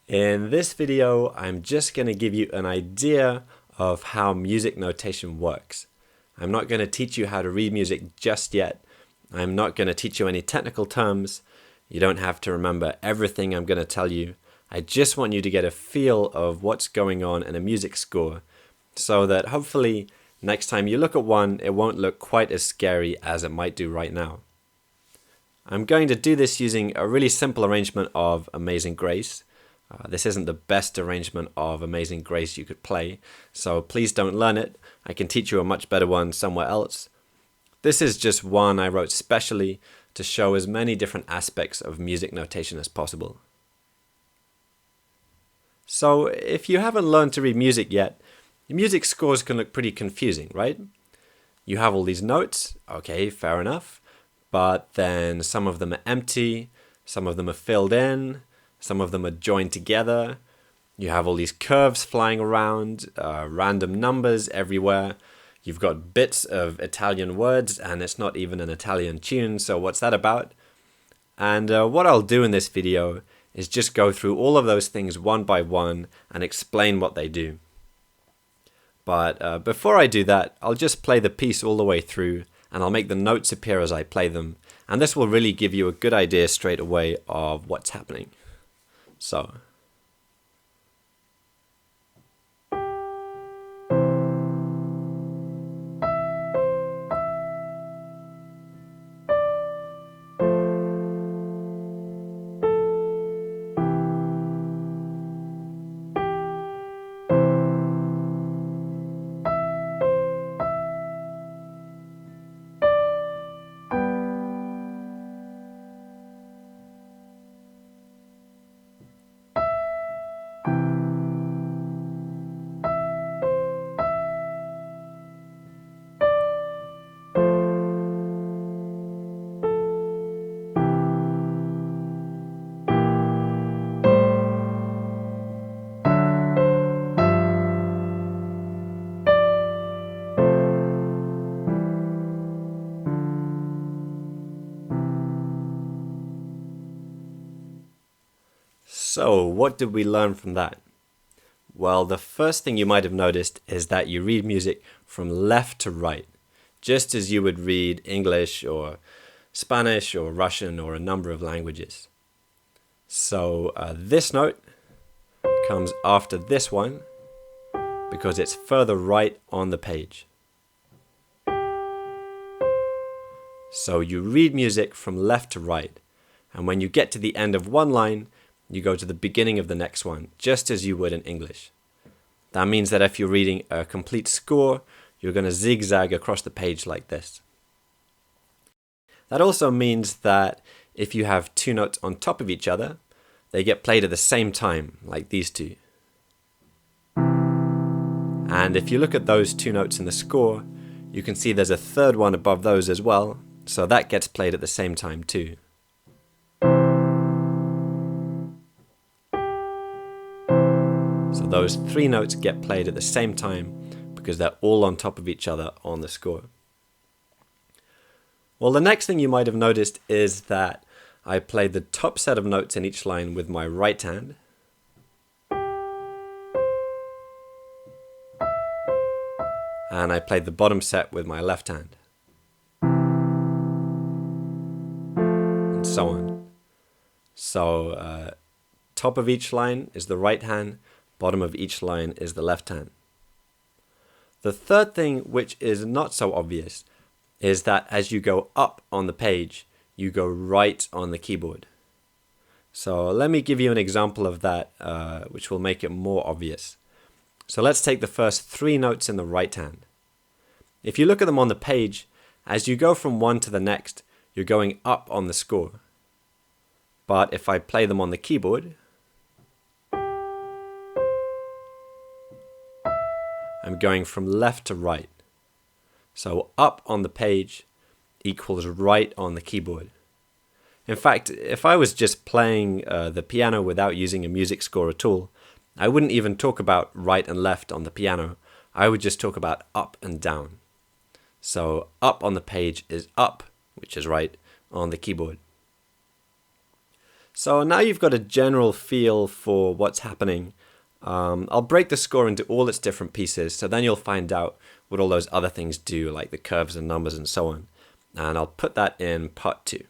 In this video, I'm just going to give you an idea of how music notation works. I'm not going to teach you how to read music just yet. I'm not going to teach you any technical terms. You don't have to remember everything I'm going to tell you. I just want you to get a feel of what's going on in a music score so that hopefully next time you look at one, it won't look quite as scary as it might do right now. I'm going to do this using a really simple arrangement of Amazing Grace. This isn't the best arrangement of Amazing Grace you could play, so please don't learn it. I can teach you a much better one somewhere else. This is just one I wrote specially to show as many different aspects of music notation as possible. So if you haven't learned to read music yet, music scores can look pretty confusing, right? You have all these notes, okay, fair enough, but then some of them are empty, some of them are filled in, some of them are joined together. You have all these curves flying around, random numbers everywhere. You've got bits of Italian words and it's not even an Italian tune, so what's that about? And what I'll do in this video is just go through all of those things one by one and explain what they do. But before I do that, I'll just play the piece all the way through and I'll make the notes appear as I play them. And this will really give you a good idea straight away of what's happening. So. So, what did we learn from that? Well, the first thing you might have noticed is that you read music from left to right, just as you would read English or Spanish or Russian or a number of languages. So, this note comes after this one because it's further right on the page. So, you read music from left to right, and when you get to the end of one line, you go to the beginning of the next one, just as you would in English. That means that if you're reading a complete score, you're going to zigzag across the page like this. That also means that if you have two notes on top of each other, they get played at the same time, like these two. And if you look at those two notes in the score, you can see there's a third one above those as well, so that gets played at the same time too. So those three notes get played at the same time because they're all on top of each other on the score. Well, the next thing you might have noticed is that I played the top set of notes in each line with my right hand. And I played the bottom set with my left hand. And so on. So, top of each line is the right hand. Bottom of each line is the left hand. The third thing, which is not so obvious, is that as you go up on the page, you go right on the keyboard. So let me give you an example of that, which will make it more obvious. So let's take the first three notes in the right hand. If you look at them on the page, as you go from one to the next, you're going up on the score. But if I play them on the keyboard, I'm going from left to right. So up on the page equals right on the keyboard. In fact, if I was just playing the piano without using a music score at all, I wouldn't even talk about right and left on the piano. I would just talk about up and down. So up on the page is up, which is right, on the keyboard. So now you've got a general feel for what's happening. I'll break the score into all its different pieces, so then you'll find out what all those other things do, like the curves and numbers and so on. And I'll put that in part 2.